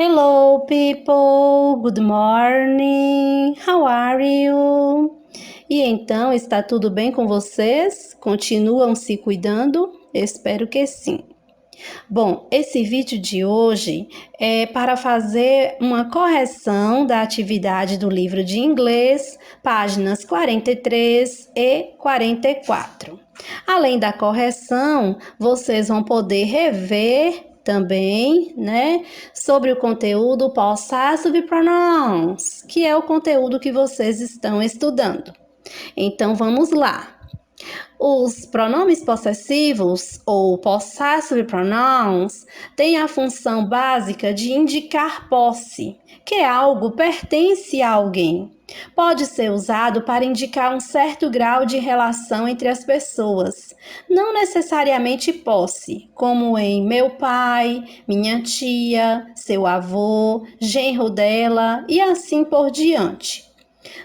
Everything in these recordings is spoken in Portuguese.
Hello, people. Good morning. How are you? E então, está tudo bem com vocês? Continuam se cuidando? Espero que sim. Bom, esse vídeo de hoje é para fazer uma correção da atividade do livro de inglês, páginas 43 e 44. Além da correção, vocês vão poder rever também, né, sobre o conteúdo possessive pronouns, que é o conteúdo que vocês estão estudando. Então, vamos lá. Os pronomes possessivos ou possessive pronouns têm a função básica de indicar posse, que algo pertence a alguém. Pode ser usado para indicar um certo grau de relação entre as pessoas, não necessariamente posse, como em meu pai, minha tia, seu avô, genro dela e assim por diante.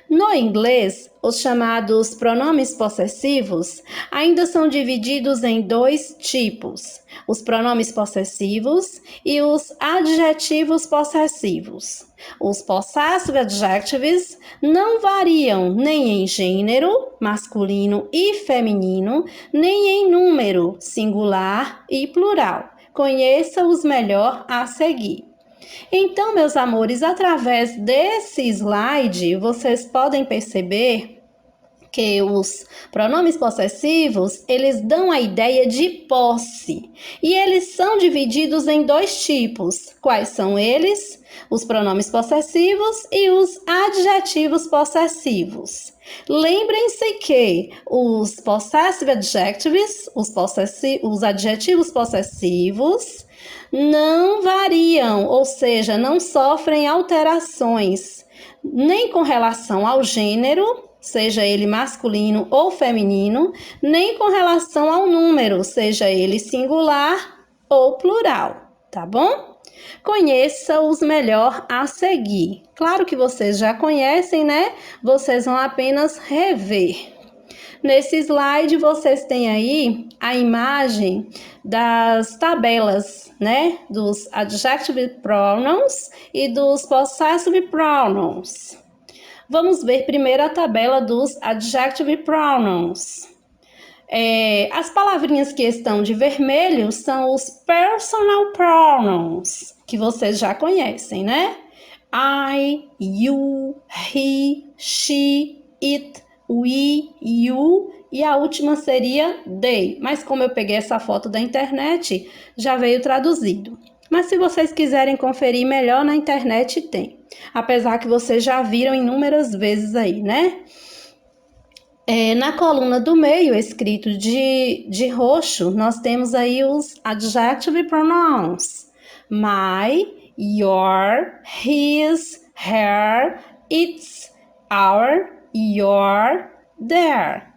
No inglês, os chamados pronomes possessivos ainda são divididos em dois tipos: os pronomes possessivos e os adjetivos possessivos. Os possessive adjectives não variam nem em gênero, masculino e feminino, nem em número, singular e plural. Conheça-os melhor a seguir. Então, meus amores, através desse slide, vocês podem perceber que os pronomes possessivos, eles dão a ideia de posse. E eles são divididos em dois tipos. Quais são eles? Os pronomes possessivos e os adjetivos possessivos. Lembrem-se que os possessive adjectives, os adjetivos possessivos, não variam, ou seja, não sofrem alterações, nem com relação ao gênero, seja ele masculino ou feminino, nem com relação ao número, seja ele singular ou plural, tá bom? Conheça-os melhor a seguir. Claro que vocês já conhecem, né? Vocês vão apenas rever. Nesse slide, vocês têm aí a imagem das tabelas, né? Dos adjective pronouns e dos possessive pronouns. Vamos ver primeiro a tabela dos adjective pronouns. As palavrinhas que estão de vermelho são os personal pronouns, que vocês já conhecem, né? I, you, he, she, it, we, you e a última seria they. Mas como eu peguei essa foto da internet, já veio traduzido. Mas se vocês quiserem conferir melhor na internet, tem. Apesar que vocês já viram inúmeras vezes aí, né? Na coluna do meio, escrito de roxo, nós temos aí os adjective pronouns. My, your, his, her, its, our, your, their.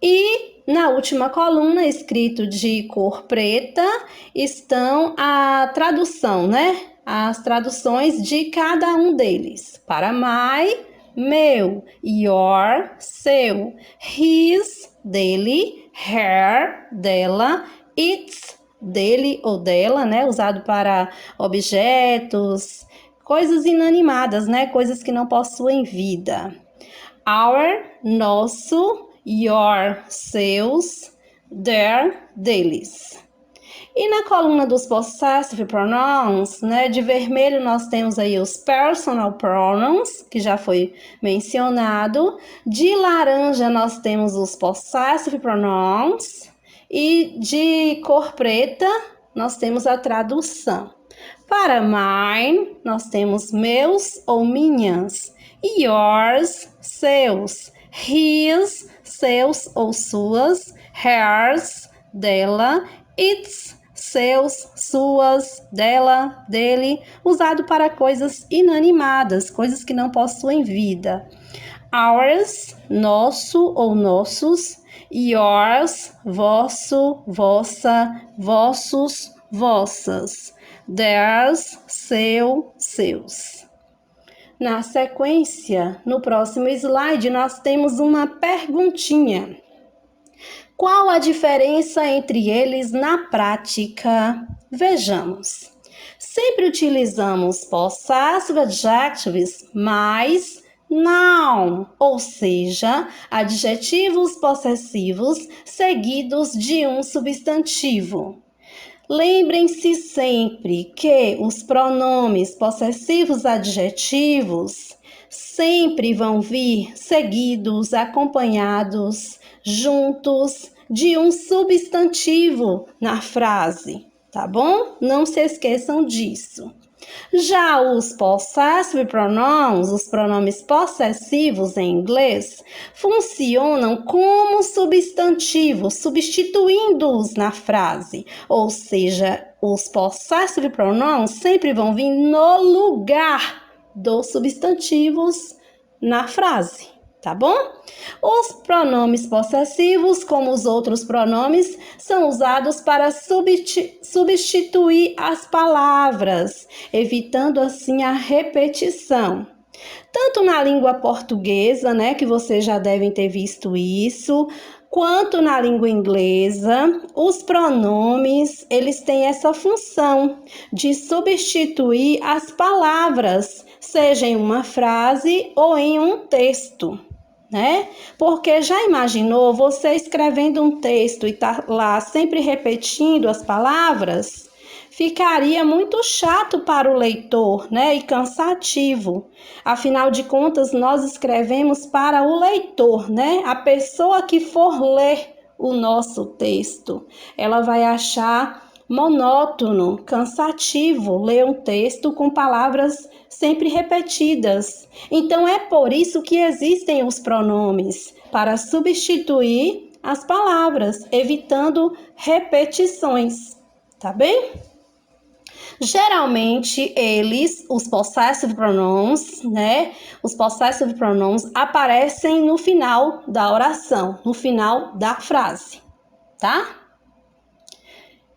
E na última coluna, escrito de cor preta, estão a tradução, né? As traduções de cada um deles. Para my, meu, your, seu, his, dele, her, dela, its, dele ou dela, né? Usado para objetos, coisas inanimadas, né? Coisas que não possuem vida. Our, nosso, your, seus, their, deles. E na coluna dos possessive pronouns, né, de vermelho nós temos aí os personal pronouns, que já foi mencionado. De laranja nós temos os possessive pronouns. E de cor preta nós temos a tradução. Para mine, nós temos meus ou minhas. Yours, seus. His, seus ou suas. Hers, dela. Its, seus, suas, dela, dele, usado para coisas inanimadas, coisas que não possuem vida. Ours, nosso ou nossos. Yours, vosso, vossa, vossos, vossas. Theirs, seu, seus. Na sequência, no próximo slide, nós temos uma perguntinha. Qual a diferença entre eles na prática? Vejamos. Sempre utilizamos possessive adjectives mais noun, ou seja, adjetivos possessivos seguidos de um substantivo. Lembrem-se sempre que os pronomes possessivos adjetivos sempre vão vir seguidos, acompanhados, juntos de um substantivo na frase, tá bom? Não se esqueçam disso. Já os possessive pronouns, os pronomes possessivos em inglês, funcionam como substantivos, substituindo-os na frase. Ou seja, os possessive pronouns sempre vão vir no lugar dos substantivos na frase, tá bom? Os pronomes possessivos, como os outros pronomes, são usados para substituir as palavras, evitando assim a repetição. Tanto na língua portuguesa, né, que vocês já devem ter visto isso, quanto na língua inglesa, os pronomes, eles têm essa função de substituir as palavras, seja em uma frase ou em um texto, né? Porque já imaginou você escrevendo um texto e tá lá sempre repetindo as palavras? Ficaria muito chato para o leitor, né? E cansativo. Afinal de contas, nós escrevemos para o leitor, né? A pessoa que for ler o nosso texto, ela vai achar monótono, cansativo ler um texto com palavras sempre repetidas. Então é por isso que existem os pronomes, para substituir as palavras, evitando repetições, tá bem? Geralmente, os possessive pronouns, né? Os possessive pronouns aparecem no final da oração, no final da frase, tá?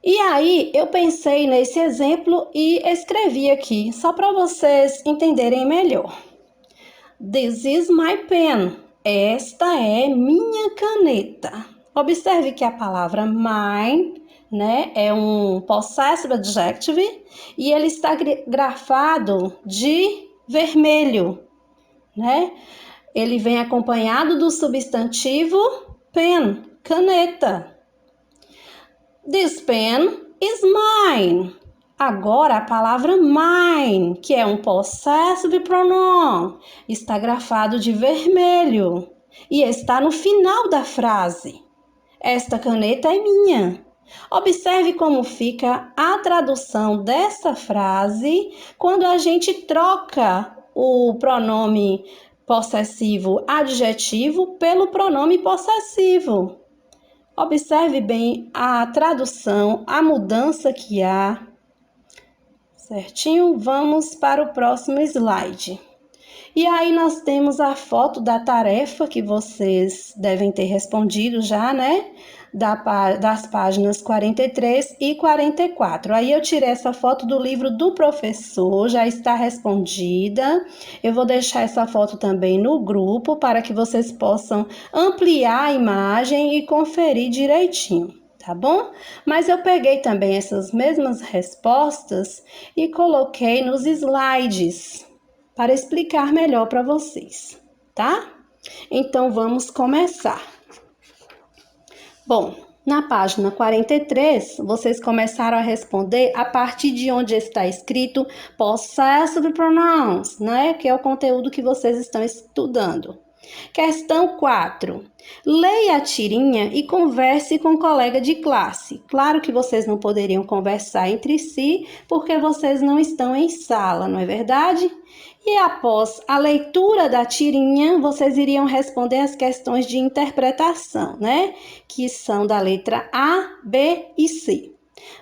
E aí, eu pensei nesse exemplo e escrevi aqui, só para vocês entenderem melhor. This is my pen. Esta é minha caneta. Observe que a palavra mine, né, é um possessive adjective e ele está grafado de vermelho, né? Ele vem acompanhado do substantivo pen, caneta. This pen is mine. Agora a palavra mine, que é um possessive pronoun, está grafado de vermelho e está no final da frase. Esta caneta é minha. Observe como fica a tradução dessa frase quando a gente troca o pronome possessivo adjetivo pelo pronome possessivo. Observe bem a tradução, a mudança que há. Certinho? Vamos para o próximo slide. E aí nós temos a foto da tarefa que vocês devem ter respondido já, né? Das páginas 43 e 44. Aí eu tirei essa foto do livro do professor, já está respondida. Eu vou deixar essa foto também no grupo para que vocês possam ampliar a imagem e conferir direitinho, tá bom? Mas eu peguei também essas mesmas respostas e coloquei nos slides para explicar melhor para vocês, tá? Então vamos começar. Bom, na página 43, vocês começaram a responder a partir de onde está escrito possessive pronouns, né? Que é o conteúdo que vocês estão estudando. Questão 4. Leia a tirinha e converse com um colega de classe. Claro que vocês não poderiam conversar entre si, porque vocês não estão em sala, não é verdade? E após a leitura da tirinha, vocês iriam responder as questões de interpretação, né? Que são da letra A, B e C.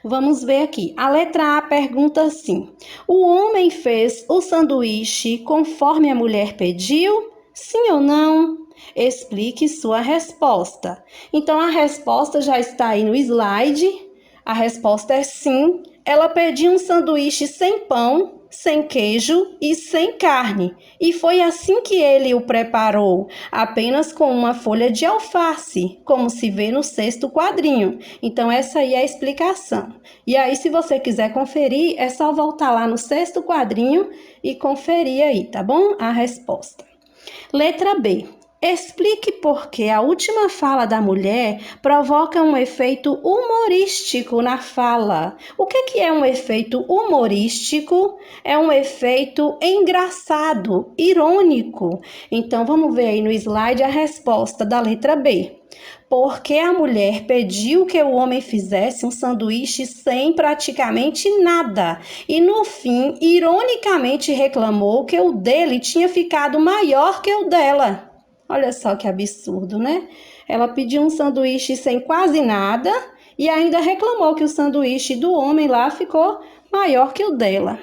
Vamos ver aqui. A letra A pergunta assim: o homem fez o sanduíche conforme a mulher pediu? Sim ou não? Explique sua resposta. Então, a resposta já está aí no slide. A resposta é sim. Ela pediu um sanduíche sem pão. sem queijo e sem carne. E foi assim que ele o preparou, apenas com uma folha de alface, como se vê no sexto quadrinho. Então, essa aí é a explicação. E aí, se você quiser conferir, é só voltar lá no sexto quadrinho e conferir aí, tá bom? A resposta. Letra B. Explique por que a última fala da mulher provoca um efeito humorístico na fala. O que é um efeito humorístico? É um efeito engraçado, irônico. Então, vamos ver aí no slide a resposta da letra B. Porque a mulher pediu que o homem fizesse um sanduíche sem praticamente nada. E no fim, ironicamente reclamou que o dele tinha ficado maior que o dela. Olha só que absurdo, né? Ela pediu um sanduíche sem quase nada e ainda reclamou que o sanduíche do homem lá ficou maior que o dela.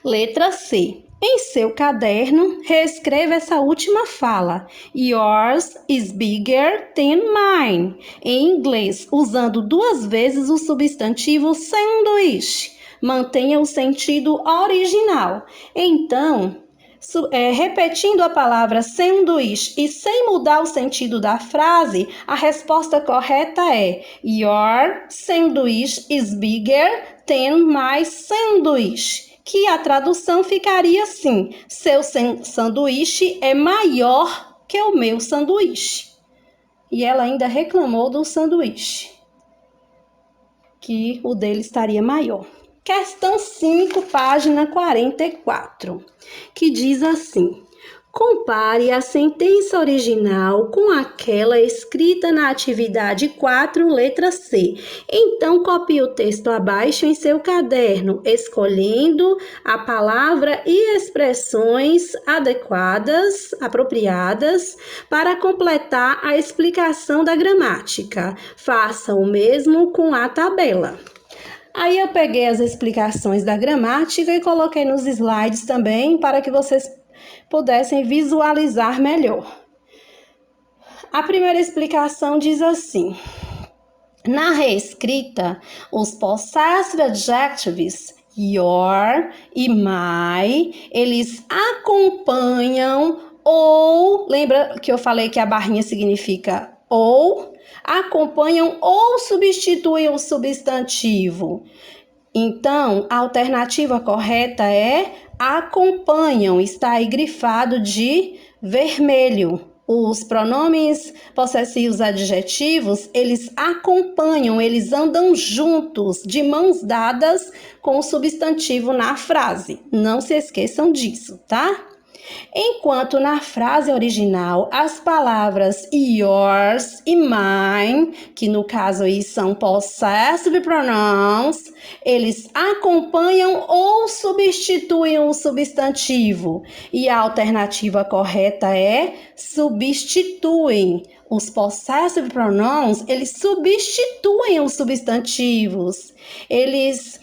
Letra C. Em seu caderno, reescreva essa última fala. Yours is bigger than mine. Em inglês, usando 2 vezes o substantivo sanduíche. Mantenha o sentido original. Então, repetindo a palavra sanduíche e sem mudar o sentido da frase, a resposta correta é Your sandwich is bigger than my sandwich. Que a tradução ficaria assim: seu sanduíche é maior que o meu sanduíche. E ela ainda reclamou do sanduíche, que o dele estaria maior. Questão 5, página 44, que diz assim: compare a sentença original com aquela escrita na atividade 4, letra C. Então, copie o texto abaixo em seu caderno, escolhendo a palavra e expressões adequadas, apropriadas, para completar a explicação da gramática. Faça o mesmo com a tabela. Aí eu peguei as explicações da gramática e coloquei nos slides também para que vocês pudessem visualizar melhor. A primeira explicação diz assim: na reescrita, os possessive adjectives your e my, eles acompanham ou, lembra que eu falei que a barrinha significa ou? Acompanham ou substituem o substantivo. Então, a alternativa correta é acompanham, está aí grifado de vermelho. Os pronomes possessivos adjetivos, eles acompanham, eles andam juntos, de mãos dadas com o substantivo na frase. Não se esqueçam disso, tá? Enquanto na frase original, as palavras yours e mine, que no caso aí são possessive pronouns, eles acompanham ou substituem o substantivo. E a alternativa correta é substituem. Os possessive pronouns, eles substituem os substantivos. Eles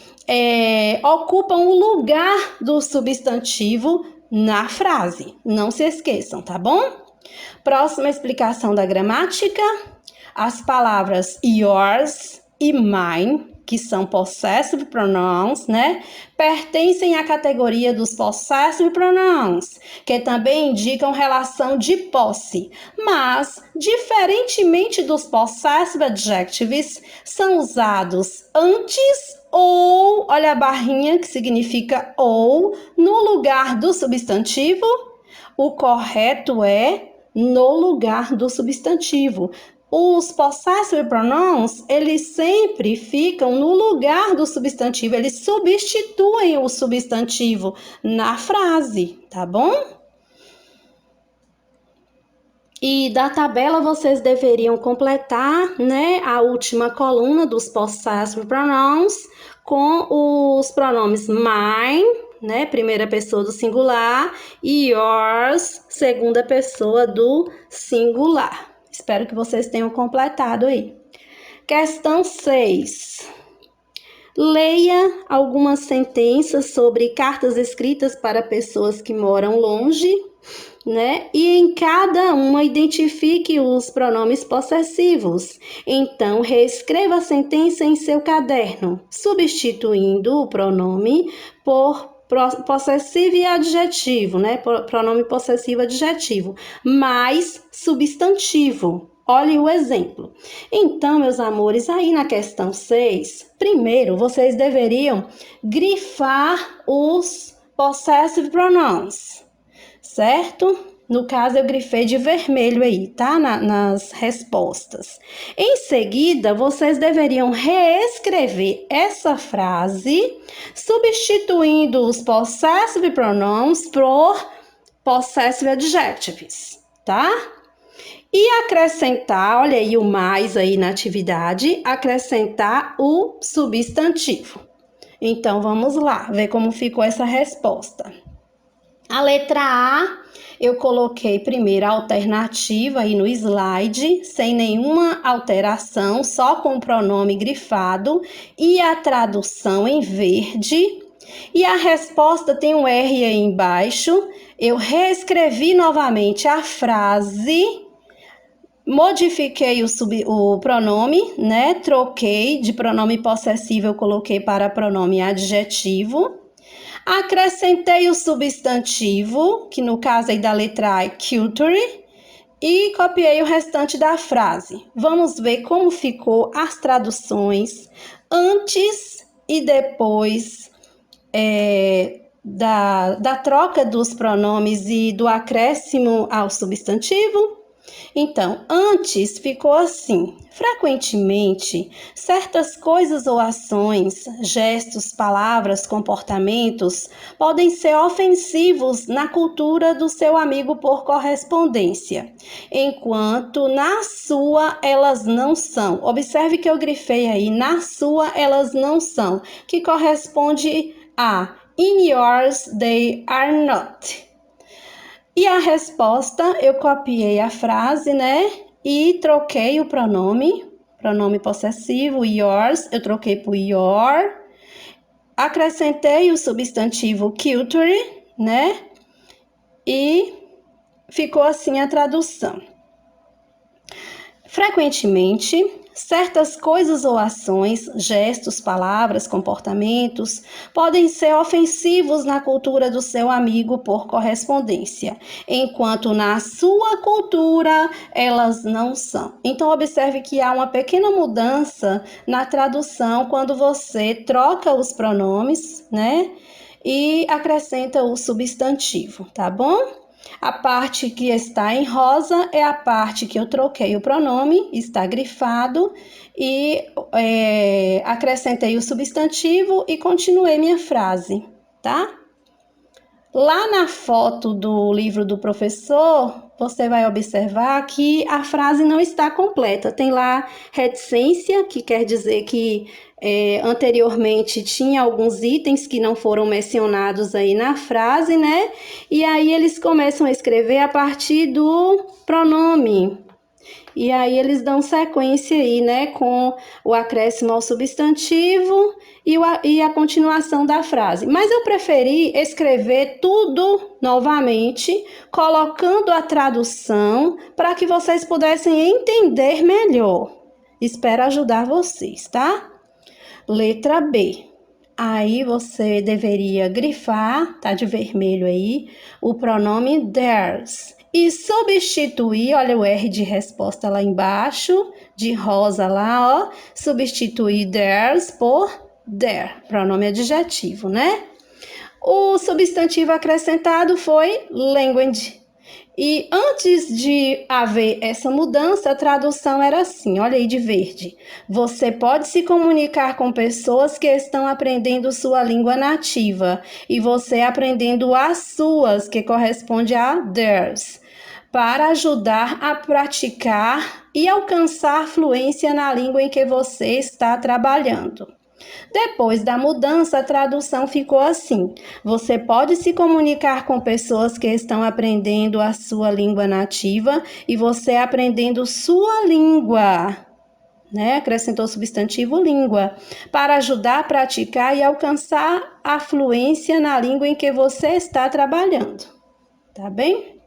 ocupam o lugar do substantivo na frase. Não se esqueçam, tá bom? Próxima explicação da gramática. As palavras yours e mine, que são possessive pronouns, né? Pertencem à categoria dos possessive pronouns, que também indicam relação de posse. Mas, diferentemente dos possessive adjectives, são usados antes ou, olha a barrinha que significa ou, no lugar do substantivo. O correto é no lugar do substantivo. Os possessive pronouns, eles sempre ficam no lugar do substantivo, eles substituem o substantivo na frase, tá bom? E da tabela vocês deveriam completar, né, a última coluna dos possessive pronouns com os pronomes mine, né, primeira pessoa do singular, e yours, segunda pessoa do singular. Espero que vocês tenham completado aí. Questão 6. Leia algumas sentenças sobre cartas escritas para pessoas que moram longe, né? E em cada uma identifique os pronomes possessivos. Então, reescreva a sentença em seu caderno, substituindo o pronome por possessivo e adjetivo, né? Pronome possessivo adjetivo, mais substantivo. Olhe o exemplo. Então, meus amores, aí na questão 6, primeiro vocês deveriam grifar os possessive pronouns, certo? No caso, eu grifei de vermelho aí, tá? Nas respostas. Em seguida, vocês deveriam reescrever essa frase, substituindo os possessive pronouns por possessive adjectives, tá? E acrescentar, olha aí o mais aí na atividade, acrescentar o substantivo. Então, vamos lá, ver como ficou essa resposta. A letra A, eu coloquei primeiro a alternativa aí no slide, sem nenhuma alteração, só com o pronome grifado e a tradução em verde. E a resposta tem um R aí embaixo. Eu reescrevi novamente a frase, modifiquei o pronome, né? Troquei de pronome possessivo, eu coloquei para pronome adjetivo. Acrescentei o substantivo, que no caso aí da letra A é culture, e copiei o restante da frase. Vamos ver como ficou as traduções antes e depois da troca dos pronomes e do acréscimo ao substantivo. Então, antes ficou assim: frequentemente, certas coisas ou ações, gestos, palavras, comportamentos podem ser ofensivos na cultura do seu amigo por correspondência, enquanto na sua elas não são. Observe que eu grifei aí, na sua elas não são, que corresponde a in yours they are not. E a resposta, eu copiei a frase, né? E troquei o pronome possessivo, yours, eu troquei por your. Acrescentei o substantivo culture, né? E ficou assim a tradução. Frequentemente, certas coisas ou ações, gestos, palavras, comportamentos podem ser ofensivos na cultura do seu amigo por correspondência, enquanto na sua cultura elas não são. Então, observe que há uma pequena mudança na tradução quando você troca os pronomes, né? E acrescenta o substantivo, tá bom? A parte que está em rosa é a parte que eu troquei o pronome, está grifado, e acrescentei o substantivo e continuei minha frase, tá? Lá na foto do livro do professor, você vai observar que a frase não está completa. Tem lá reticência, que quer dizer que anteriormente tinha alguns itens que não foram mencionados aí na frase, né? E aí eles começam a escrever a partir do pronome. E aí eles dão sequência aí, né, com o acréscimo ao substantivo e a continuação da frase. Mas eu preferi escrever tudo novamente, colocando a tradução para que vocês pudessem entender melhor. Espero ajudar vocês, tá? Letra B. Aí você deveria grifar, tá de vermelho aí, o pronome theirs. E substituir, olha o R de resposta lá embaixo, de rosa lá, ó. Substituir theirs por their, pronome adjetivo, né? O substantivo acrescentado foi language. E antes de haver essa mudança, a tradução era assim, olha aí de verde. Você pode se comunicar com pessoas que estão aprendendo sua língua nativa e você aprendendo as suas, que corresponde a theirs, para ajudar a praticar e alcançar fluência na língua em que você está trabalhando. Depois da mudança, a tradução ficou assim: você pode se comunicar com pessoas que estão aprendendo a sua língua nativa e você aprendendo sua língua né? Acrescentou o substantivo língua, para ajudar a praticar e alcançar a fluência na língua em que você está trabalhando, tá bem?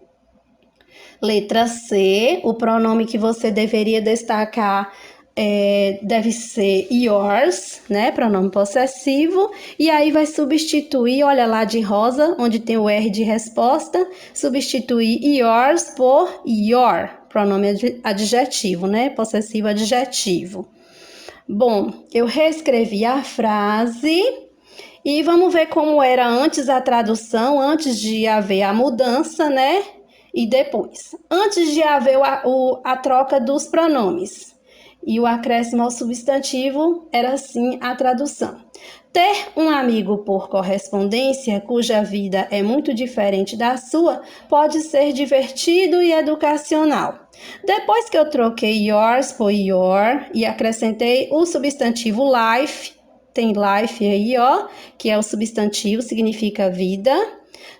Letra C, o pronome que você deveria destacar deve ser yours, né? Pronome possessivo. E aí vai substituir, olha lá de rosa, onde tem o R de resposta, substituir yours por your, pronome adjetivo, né? Possessivo adjetivo. Bom, eu reescrevi a frase e vamos ver como era antes a tradução, antes de haver a mudança, né? E depois. Antes de haver a troca dos pronomes e o acréscimo ao substantivo, era assim a tradução. Ter um amigo por correspondência, cuja vida é muito diferente da sua, pode ser divertido e educacional. Depois que eu troquei yours por your e acrescentei o substantivo life, tem life aí, ó, que é o substantivo, significa vida.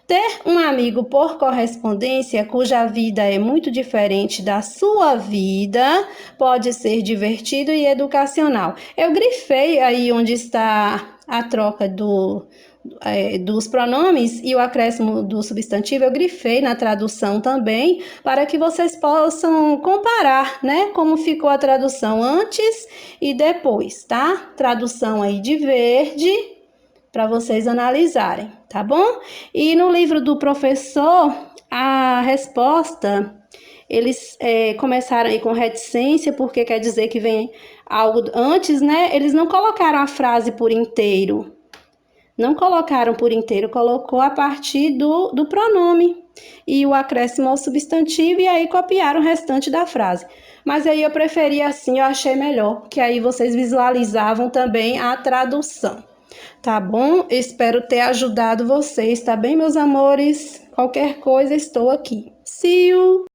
Ter um amigo por correspondência cuja vida é muito diferente da sua vida pode ser divertido e educacional. Eu grifei aí onde está a troca dos pronomes e o acréscimo do substantivo, eu grifei na tradução também, para que vocês possam comparar, né, como ficou a tradução antes e depois, tá? Tradução aí de verde, para vocês analisarem, tá bom? E no livro do professor, a resposta, eles começaram aí com reticência, porque quer dizer que vem algo antes, né? Eles não colocaram a frase por inteiro. Não colocaram por inteiro, colocou a partir do pronome e o acréscimo ao substantivo e aí copiaram o restante da frase. Mas aí eu preferi assim, eu achei melhor, porque aí vocês visualizavam também a tradução. Tá bom? Espero ter ajudado vocês, tá bem, meus amores? Qualquer coisa, estou aqui. See you!